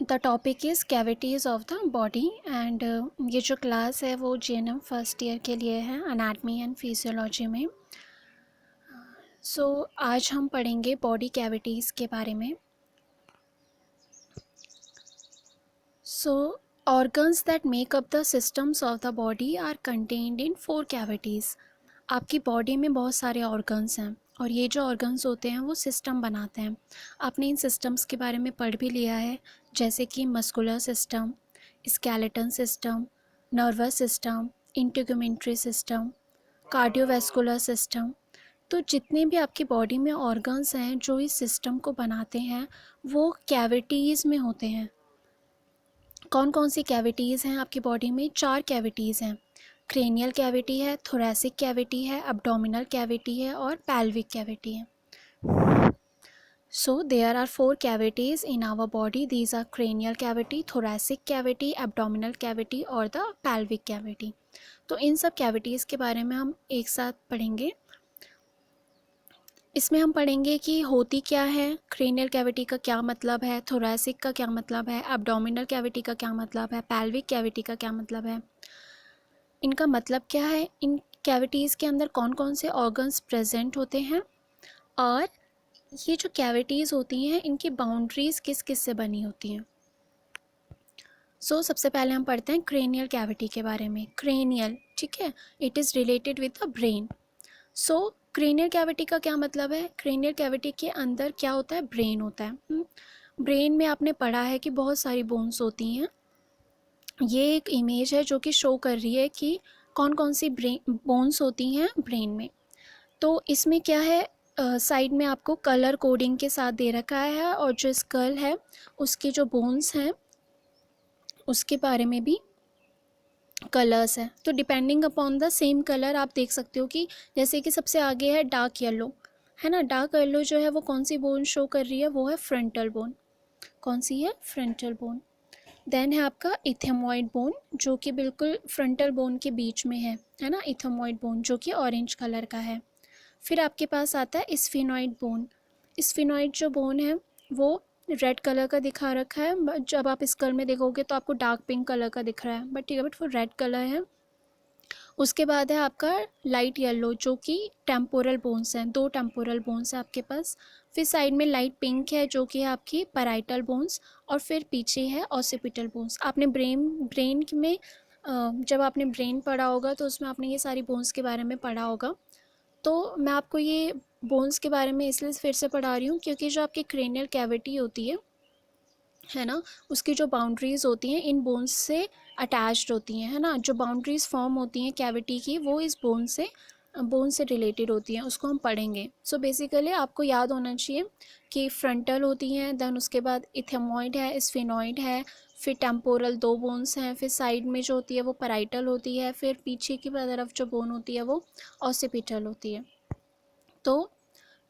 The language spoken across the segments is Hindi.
The topic is cavities of the body and ये जो क्लास है वो जीएनएम फर्स्ट ईयर के लिए है एनाटमी एंड फिजियोलॉजी में। आज हम पढ़ेंगे बॉडी कैविटीज़ के बारे में। Organs that make up the systems of the body are contained in 4 cavities. आपकी बॉडी में बहुत सारे ऑर्गन्स हैं और ये जो ऑर्गन्स होते हैं वो सिस्टम बनाते हैं। आपने इन सिस्टम्स के बारे में पढ़ भी लिया है, जैसे कि muscular system, skeleton system, nervous system, integumentary system, cardiovascular system. तो जितने भी आपकी बॉडी में ऑर्गन्स हैं जो इस सिस्टम को बनाते हैं वो कैविटीज़ में होते हैं। कौन कौन सी कैविटीज़ हैं आपकी बॉडी में? 4 कैविटीज़ हैं। क्रेनियल कैविटी है, थोरैसिक कैविटी है, एब्डोमिनल कैविटी है और पैल्विक कैविटी है। So there are 4 cavities in our body. These are cranial cavity, thoracic cavity, abdominal cavity और the pelvic cavity. तो इन सब कैविटीज़ के बारे में हम एक साथ पढ़ेंगे। इसमें हम पढ़ेंगे कि होती क्या है, क्रेनियल कैविटी का क्या मतलब है, थोरैसिक का क्या मतलब है, एब्डोमिनल कैविटी का क्या मतलब है, पैल्विक कैविटी का क्या मतलब है, इनका मतलब क्या है, इन कैविटीज़ के अंदर कौन कौन से ऑर्गन्स प्रेजेंट होते हैं और ये जो कैविटीज़ होती हैं इनकी बाउंड्रीज़ किस किस से बनी होती हैं। सबसे पहले हम पढ़ते हैं क्रेनियल कैविटी के बारे में। क्रेनियल, ठीक है, it is related with the brain. Cranial cavity का क्या मतलब है? क्रेनियल कैविटी के अंदर क्या होता है? ब्रेन होता है। ब्रेन में आपने पढ़ा है कि बहुत सारी बोन्स होती हैं। ये एक इमेज है जो कि शो कर रही है कि कौन कौन सी बोन्स होती हैं ब्रेन में। तो इसमें क्या है, साइड में आपको कलर कोडिंग के साथ दे रखा है और जो स्कल है उसके जो बोन्स हैं उसके बारे में भी कलर्स है। तो depending upon the same colour आप देख सकते हो कि जैसे कि सबसे आगे है डार्क येलो, है ना। डार्क येलो जो है वो कौन सी बोन शो कर रही है? वो है फ्रंटल बोन। कौन सी है? Frontal bone. देन है आपका इथेमॉइड बोन जो कि बिल्कुल फ्रंटल बोन के बीच में है ना, इथेमॉइड बोन जो कि ऑरेंज कलर का है। फिर आपके पास आता है स्फिनॉइड बोन। स्फिनॉइड जो बोन है वो रेड कलर का दिखा रखा है, बट जब आप स्कल में देखोगे तो आपको डार्क पिंक कलर का दिख रहा है, बट ठीक है, बट वो रेड कलर है। उसके बाद है आपका लाइट येलो जो कि टेम्पोरल बोन्स हैं, 2 टेम्पोरल बोन्स हैं आपके पास। फिर साइड में लाइट पिंक है जो कि है आपकी पैराइटल बोन्स और फिर पीछे है ऑसिपिटल बोन्स। आपने ब्रेन में जब आपने ब्रेन पढ़ा होगा तो उसमें आपने ये सारी बोन्स के बारे में पढ़ा होगा। तो मैं आपको ये बोन्स के बारे में इसलिए फिर से पढ़ा रही हूँ क्योंकि जो आपकी क्रेनियल कैविटी होती है ना, उसकी जो बाउंड्रीज़ होती हैं इन बोन्स से अटैच्ड होती हैं, है ना। जो बाउंड्रीज़ फॉर्म होती हैं कैविटी की वो इस बोन से रिलेटेड होती हैं, उसको हम पढ़ेंगे। बेसिकली आपको याद होना चाहिए कि फ्रंटल होती हैं, देन उसके बाद इथेमॉइड है, स्फिनॉइड है, फिर टेम्पोरल 2 बोन्स हैं, फिर साइड में जो होती है वो पैराइटल होती है, फिर पीछे की तरफ जो बोन होती है वो ऑसिपिटल होती है। तो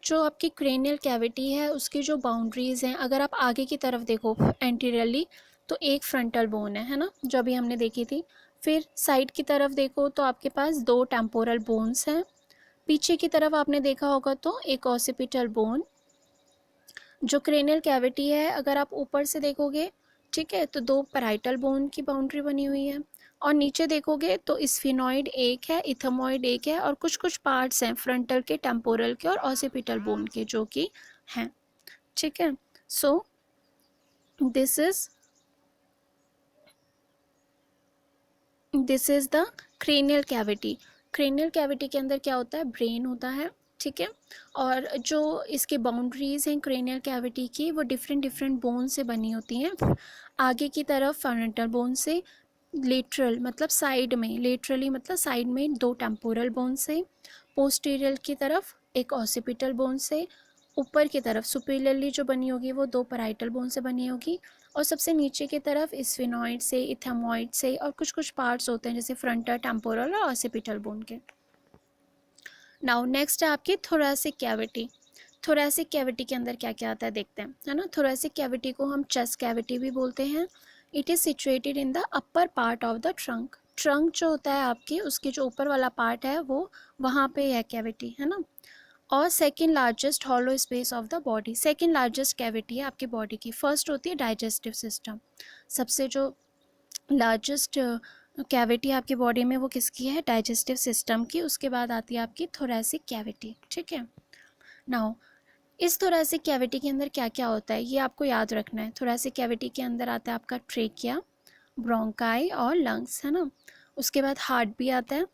जो आपकी क्रेनियल कैविटी है उसकी जो बाउंड्रीज़ हैं, अगर आप आगे की तरफ देखो एंटीरियरली तो एक फ्रंटल बोन है ना, जो अभी हमने देखी थी। फिर साइड की तरफ देखो तो आपके पास 2 टेम्पोरल बोन्स हैं। पीछे की तरफ आपने देखा होगा तो एक ऑसिपिटल बोन। जो क्रेनियल कैविटी है अगर आप ऊपर से देखोगे, ठीक है, तो 2 पैराइटल बोन की बाउंड्री बनी हुई है और नीचे देखोगे तो स्फिनॉइड एक है, इथेमॉइड एक है और कुछ कुछ पार्ट्स हैं फ्रंटल के, टेम्पोरल के और ऑसिपिटल बोन के जो कि हैं, ठीक है। This is the cranial cavity. Cranial cavity के अंदर क्या होता है? ब्रेन होता है, ठीक है। और जो इसकी बाउंड्रीज़ हैं क्रेनियल कैविटी की वो डिफरेंट बोन से बनी होती हैं। आगे की तरफ फ्रंटल बोन से, लेटरल मतलब साइड में, लेटरली मतलब साइड में 2 टेम्पोरल बोन से, पोस्टीरियर की तरफ एक ऑसिपिटल बोन से, ऊपर की तरफ सुपीरियरली जो बनी होगी वो 2 पैराइटल बोन से बनी होगी और सबसे नीचे की तरफ स्फिनॉइड से, इथेमॉइड से और कुछ कुछ पार्ट्स होते हैं जैसे फ्रंटल, टेम्पोरल और ऑसिपिटल बोन के। नाउ नेक्स्ट है आपकी थोरैसिक कैविटी। थोरैसिक कैविटी के अंदर क्या क्या आता है देखते हैं, है ना। थोरैसिक कैविटी को हम चेस्ट कैविटी भी बोलते हैं। It is situated in the upper part of the trunk. Trunk जो होता है आपकी, उसके जो ऊपर वाला पार्ट है वो वहाँ पे है कैविटी, है ना। और second largest hollow space of the body. Second largest cavity है आपकी बॉडी की। फर्स्ट होती है डाइजेस्टिव सिस्टम, सबसे जो लार्जेस्ट कैविटी आपकी बॉडी में वो किसकी है, डाइजेस्टिव सिस्टम की। उसके बाद आती है आपकी थोरैसिक कैविटी, ठीक है। नाउ इस थोरैसिक कैविटी के अंदर क्या क्या होता है ये आपको याद रखना है। थोरैसिक कैविटी के अंदर आता है आपका ट्रेकिया, ब्रोंकाई और लंग्स, है ना। उसके बाद हार्ट भी आता है।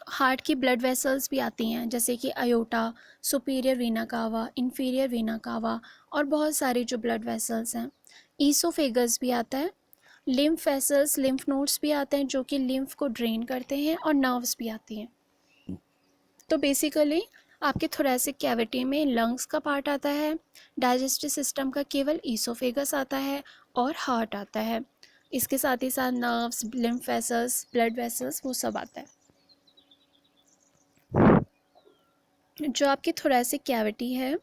हार्ट की ब्लड वेसल्स भी आती हैं, जैसे कि अयोटा, सुपीरियर वीना कावा, इंफीरियर वीना कावा और बहुत सारी जो ब्लड वेसल्स हैं। ईसोफेगस भी आता है। लिम्फ वेसल्स, लिम्फ नोड्स भी आते हैं जो कि लिम्फ को ड्रेन करते हैं, और नर्व्स भी आती हैं। तो बेसिकली आपके थोरैसिक कैविटी में लंग्स का पार्ट आता है, डाइजेस्टिव सिस्टम का केवल ईसोफेगस आता है और हार्ट आता है। इसके साथ ही साथ nerves, lymph vessels, blood vessels वो सब आता है। जो आपकी थोरैसिक कैविटी है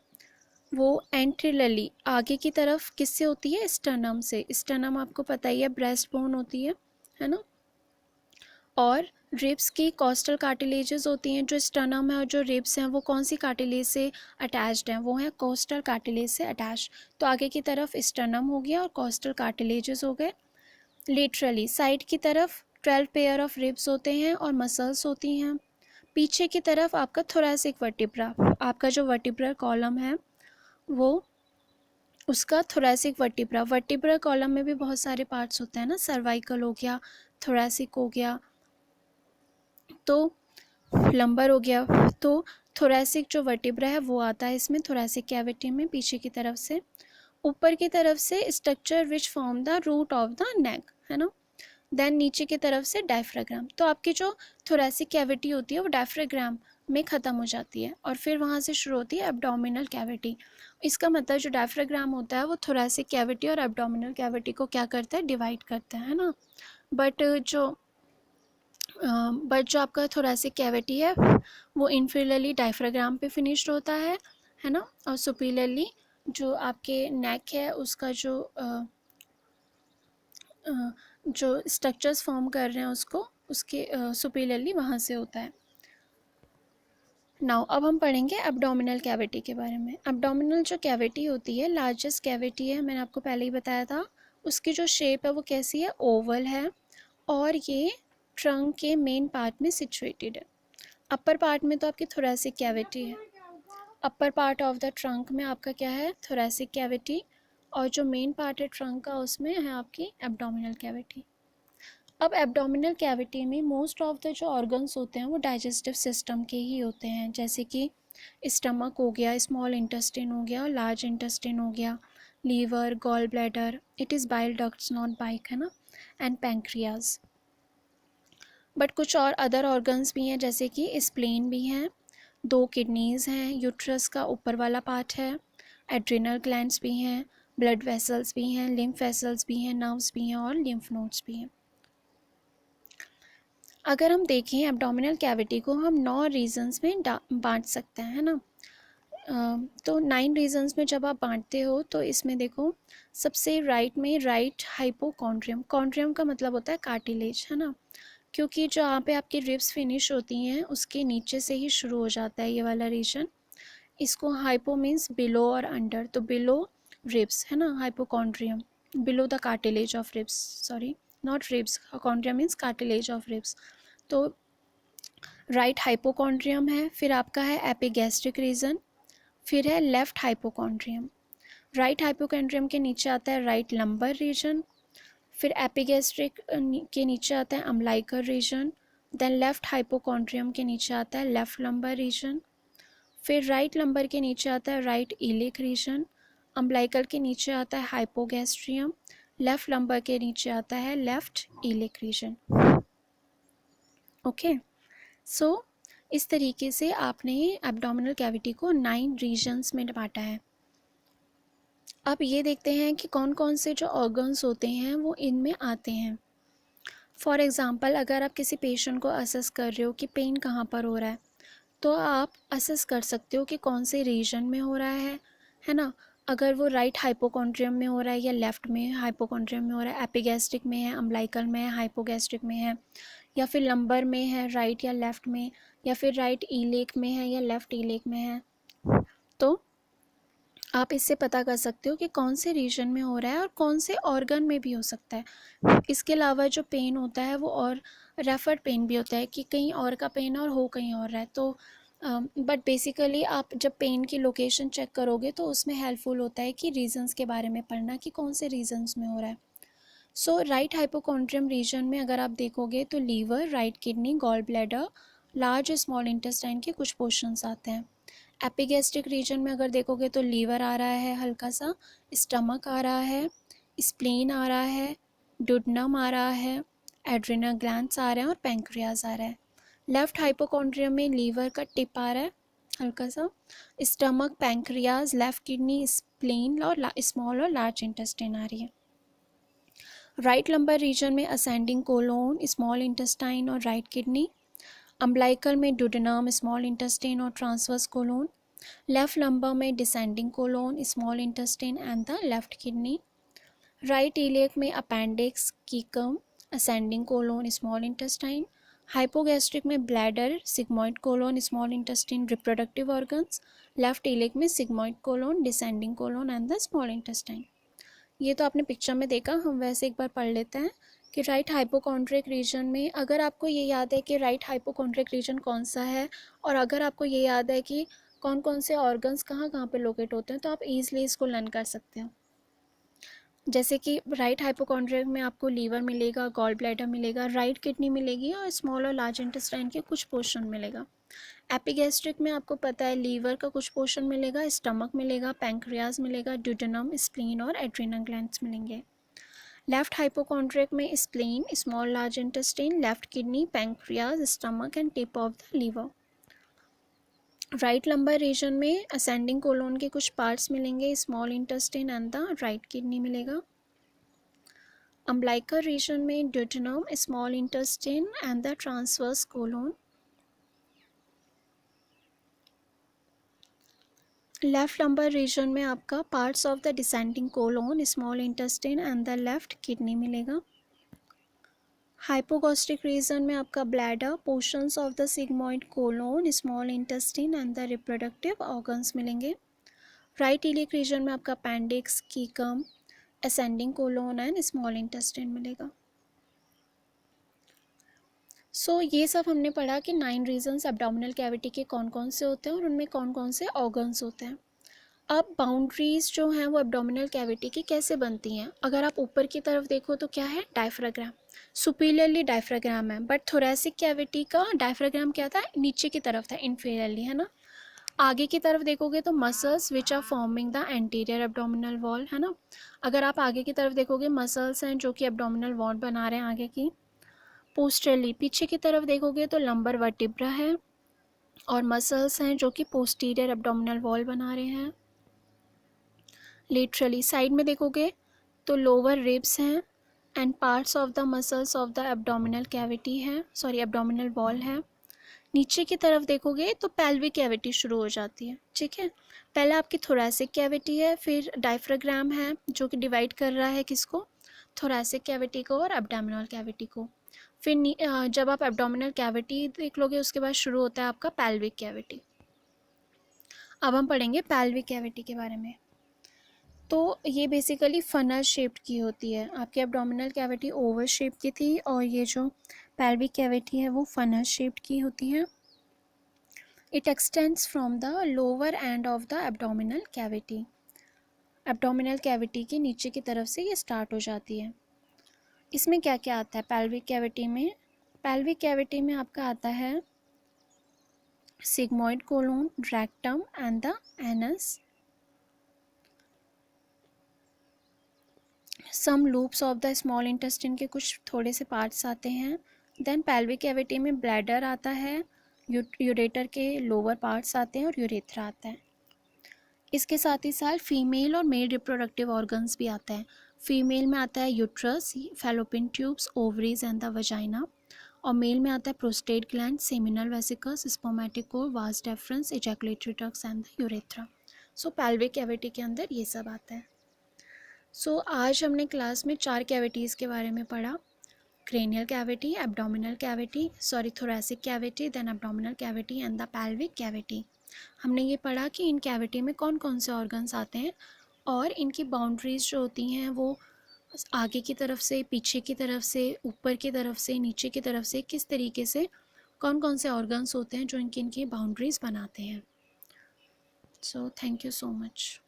वो एंट्रिलली आगे की तरफ किससे होती है, स्टर्नम से। स्टर्नम आपको पता ही है ब्रेस्ट बोन होती है ना। और रिब्स की कॉस्टल कार्टिलेजेस होती हैं। जो स्टर्नम है और जो रिब्स हैं वो कौन सी कार्टिलेज से अटैच्ड हैं, वो हैं कॉस्टल कार्टिलेज से अटैच। तो आगे की तरफ स्टर्नम हो गया और कॉस्टल कार्टिलेजेस हो गए। लेटरली साइड की तरफ 12 पेयर ऑफ रिब्स होते हैं और मसल्स होती हैं। पीछे की तरफ आपका थोरैसिक वर्टिब्रा, आपका जो वर्टिब्रल कॉलम है वो उसका थोरैसिक वर्टिब्रा। वर्टिब्रल कॉलम में भी बहुत सारे पार्ट्स होते हैं ना, सर्वाइकल हो गया, थोरैसिक हो गया, तो लंबर हो गया। तो थोरैसिक जो वर्टिब्रा है वो आता है इसमें, थोरैसिक कैविटी में पीछे की तरफ से। ऊपर की तरफ से structure which form the root of the neck, है ना। देन नीचे की तरफ से डायफ्राग्राम। तो आपकी जो थोरैसिक कैविटी होती है वो डायफ्राग्राम में ख़त्म हो जाती है और फिर वहाँ से शुरू होती है एब्डोमिनल कैविटी। इसका मतलब जो डायफ्राग्राम होता है वो थोरैसिक कैविटी और एब्डोमिनल कैविटी को क्या करता है, डिवाइड करता है ना। बट जो आपका थोरैसिक कैविटी है वो इन्फीरियरली डायफ्राग्राम पे फिनिश्ड होता है ना। और सुपीरियरली जो आपके नेक है उसका जो स्ट्रक्चर्स फॉर्म कर रहे हैं उसको उसके सुपीरियरली वहाँ से होता है। नाउ अब हम पढ़ेंगे एब्डोमिनल कैविटी के बारे में। एब्डोमिनल जो कैविटी होती है लार्जेस्ट कैविटी है, मैंने आपको पहले ही बताया था। उसकी जो शेप है वो कैसी है, ओवल है और ये ट्रंक के मेन पार्ट में सिचुएटेड है। अपर पार्ट में तो आपकी थोरैसिक कैविटी है, upper part of the trunk में आपका क्या है, थोरैसिक कैविटी, और जो मेन पार्ट है ट्रंक का उसमें है आपकी एब्डोमिनल कैविटी। अब एब्डोमिनल कैविटी में मोस्ट ऑफ द जो ऑर्गन्स होते हैं वो डाइजेस्टिव सिस्टम के ही होते हैं, जैसे कि स्टमक हो गया, स्मॉल इंटेस्टाइन हो गया और लार्ज इंटेस्टाइन हो गया, liver, gall bladder, it is bile ducts not bike, है ना, एंड पैंक्रियाज। बट कुछ और अदर ऑर्गन्स भी हैं, जैसे कि स्प्लेन भी हैं, 2 किडनीज़ हैं, यूट्रस का ऊपर वाला पार्ट है, एड्रिनल ग्लैंड्स भी हैं, ब्लड वेसल्स भी हैं, लिम्फ वेसल्स भी हैं, नर्व्स भी हैं और लिम्फ नोड्स भी हैं। अगर हम देखें एब्डोमिनल कैविटी को हम 9 रीजन्स में बांट सकते हैं, है ना। तो 9 रीजन्स में जब आप बांटते हो तो इसमें देखो सबसे राइट में राइट हाइपोकॉन्ड्रियम, कॉन्ड्रियम का मतलब होता है कार्टिलेज, है ना, क्योंकि जो यहाँ पे आपकी रिब्स फिनिश होती हैं उसके नीचे से ही शुरू हो जाता है ये वाला रीजन। इसको हाइपो मीन्स बिलो और अंडर, तो बिलो रिब्स, है ना, hypochondrium, below the cartilage of ribs, sorry not ribs, chondrium means cartilage of ribs. तो राइट हाइपोकॉन्ड्रियम है, फिर आपका है एपिगैस्ट्रिक रीजन, फिर है लेफ्ट हाइपोकॉन्ड्रियम। राइट हाइपोकॉन्ड्रियम के नीचे आता है राइट लंबर रीजन, फिर एपिगैस्ट्रिक के नीचे आता है umbilical region, then left hypochondrium के नीचे आता है लेफ्ट लंबर रीजन, फिर राइट लंबर के नीचे आता है राइट इलिक रीजन, अम्बिलिकल के नीचे आता है हाइपोगैस्ट्रियम, लेफ्ट लंबर के नीचे आता है लेफ्ट इलिक रीजन। ओके, सो इस तरीके से आपने एब्डोमिनल कैविटी को 9 रीजन्स में बांटा है। अब ये देखते हैं कि कौन कौन से जो ऑर्गन्स होते हैं वो इनमें आते हैं। फॉर एग्ज़ाम्पल अगर आप किसी पेशेंट को असेस कर रहे हो कि पेन कहाँ पर हो रहा है, तो आप असेस कर सकते हो कि कौन से रीजन में हो रहा है ना। अगर वो राइट हाइपोकॉन्ड्रियम में हो रहा है या लेफ़्ट में हाइपोकॉन्ड्रियम में हो रहा है, एपिगैस्ट्रिक में है, अम्बिलिकल में है, हाइपोगैस्ट्रिक में है, या फिर लंबर में है राइट या लेफ़्ट में, या फिर राइट ईलेक में है या लेफ़्ट ईलेक में है। तो आप इससे पता कर सकते हो कि कौन से रीजन में हो रहा है और कौन से ऑर्गन में भी हो सकता है। इसके अलावा जो पेन होता है वो और रेफर्ड पेन भी होता है कि कहीं और का पेन और हो कहीं और रहा है। तो बट बेसिकली आप जब पेन की लोकेशन चेक करोगे तो उसमें हेल्पफुल होता है कि रीजंस के बारे में पढ़ना कि कौन से रीजंस में हो रहा है। सो राइट हाइपोकॉन्ड्रियम रीजन में अगर आप देखोगे तो liver, right kidney, gall bladder, large small intestine के कुछ पोर्शंस आते हैं। एपिगैस्ट्रिक रीजन में अगर देखोगे तो लीवर आ रहा है हल्का सा, स्टमक आ रहा है, स्प्लीन आ रहा है, डुडनम आ रहा है, एड्रिनल ग्लैंड्स आ रहे हैं और पैंक्रियाज आ रहा है। लेफ्ट हाइपोकॉन्ड्रियम में लीवर का टिप आ रहा है हल्का सा, stomach, pancreas, left kidney, spleen और स्मॉल और लार्ज इंटेस्टाइन आ रही है। राइट लंबर रीजन में असेंडिंग कोलोन, स्मॉल इंटेस्टाइन और राइट किडनी। अम्बलाइकल में डुडेनम, स्मॉल इंटेस्टाइन और ट्रांसवर्स कोलोन। लेफ्ट लंबर में descending colon, small intestine and the left kidney. Right iliac में appendix, caecum, ascending colon, small intestine. Hypogastric में bladder, sigmoid colon, small intestine, reproductive organs. Left iliac में sigmoid colon, descending colon and the small intestine. ये तो आपने पिक्चर में देखा, हम वैसे एक बार पढ़ लेते हैं कि राइट हाइपोकॉन्ड्रिक रीजन में अगर आपको ये याद है कि राइट हाइपोकॉन्ड्रिक रीजन कौन सा है और अगर आपको ये याद है कि कौन कौन से ऑर्गन्स कहाँ कहाँ पे लोकेट होते हैं तो आप ईजिली इसको लर्न कर सकते हो। जैसे कि राइट हाइपोकॉन्ड्रिक में आपको लीवर मिलेगा, गॉल ब्लैडर मिलेगा, राइट किडनी मिलेगी और स्मॉल और लार्ज इंटेस्टाइन के कुछ पोर्शन मिलेगा। एपिगैस्ट्रिक में आपको पता है लीवर का कुछ पोर्शन मिलेगा, स्टमक मिलेगा, पैंक्रियाज मिलेगा, ड्यूडेनम, स्प्लीन और एड्रिनल ग्लैंड्स मिलेंगे। लेफ्ट हाइपोकॉन्ड्रिक में spleen, small large intestine, left kidney, pancreas, stomach and tip of the liver. Right lumbar region में असेंडिंग कोलोन के कुछ पार्ट्स मिलेंगे, small intestine and the right kidney मिलेगा। अम्बलाइकल रीजन में duodenum, small intestine and the transverse colon. Left lumbar region में आपका parts of the descending colon, small intestine and the left kidney मिलेगा। हाइपोगैस्ट्रिक रीजन में आपका bladder, portions of the sigmoid colon, small intestine and the reproductive organs मिलेंगे। राइट इलियक रीजन में आपका appendix, caecum, ascending colon and small intestine मिलेगा। सो ये सब हमने पढ़ा कि 9 रीजन्स एब्डोमिनल कैविटी के कौन कौन से होते हैं और उनमें कौन कौन से ऑर्गन्स होते हैं। अब बाउंड्रीज जो हैं वो एब्डोमिनल कैविटी की कैसे बनती हैं। अगर आप ऊपर की तरफ देखो तो क्या है, डायफ्राग्राम, सुपीरियरली डायफ्राग्राम है, बट थोरेसिक कैविटी का डायफ्राग्राम क्या था, नीचे की तरफ था, इन्फीरियरली, है ना। आगे की तरफ देखोगे तो muscles which are forming the anterior abdominal wall, है ना। अगर आप आगे की तरफ देखोगे मसल्स हैं जो कि एब्डोमिनल वॉल बना रहे हैं आगे की। पोस्टरली पीछे की तरफ देखोगे तो लंबर वर्टिब्रा है और मसल्स हैं जो कि पोस्टीरियर एब्डोमिनल वॉल बना रहे हैं। लेटरली साइड में देखोगे तो लोअर रिब्स हैं and parts of the muscles of the abdominal cavity है, सॉरी एब्डोमिनल वॉल है। नीचे की तरफ देखोगे तो पेल्विक कैविटी शुरू हो जाती है, ठीक है। पहले आपकी थोरेसिक कैविटी है, फिर डायफ्राग्राम है जो कि डिवाइड कर रहा है किसको, थोरेसिक कैविटी को और एब्डोमिनल कैविटी को। फिर जब आप एब्डोमिनल कैविटी देख लोगे उसके बाद शुरू होता है आपका पेल्विक कैविटी। अब हम पढ़ेंगे पेल्विक कैविटी के बारे में। तो ये बेसिकली फनल शेप्ड की होती है। आपकी एब्डोमिनल कैविटी ओवल शेप की थी और ये जो पेल्विक कैविटी है वो फनल शेप्ड की होती है। It extends from the lower end of the abdominal cavity. Abdominal cavity के नीचे की तरफ से ये स्टार्ट हो जाती है। इसमें क्या क्या आता है पेल्विक कैविटी में, पेल्विक कैविटी में आपका आता है sigmoid colon, rectum and the anus. Some loops of the small intestine के कुछ थोड़े से पार्ट्स आते हैं। देन पेल्विक कैविटी में ब्लैडर आता है, यूरेटर के लोअर पार्ट्स आते हैं और यूरेथ्रा आता है। इसके साथ ही साथ फीमेल और मेल रिप्रोडक्टिव ऑर्गन्स भी आता है। फीमेल में आता है uterus, fallopian tubes, ovaries and the vagina, और मेल में आता है prostate gland, seminal vesicles, spermatic cord, vas deferens, ejaculatory ducts and the urethra. So pelvic cavity के अंदर ये सब आता है। सो आज हमने क्लास में 4 कैविटीज़ के बारे में पढ़ा। cranial cavity, abdominal cavity, sorry thoracic cavity, then abdominal cavity and the pelvic cavity. हमने ये पढ़ा कि इन कैविटी में कौन कौन से ऑर्गन्स आते हैं और इनकी बाउंड्रीज जो होती हैं वो आगे की तरफ से, पीछे की तरफ से, ऊपर की तरफ से, नीचे की तरफ से, किस तरीके से कौन कौन से ऑर्गन्स होते हैं जो इनकी बाउंड्रीज बनाते हैं. So thank you so much.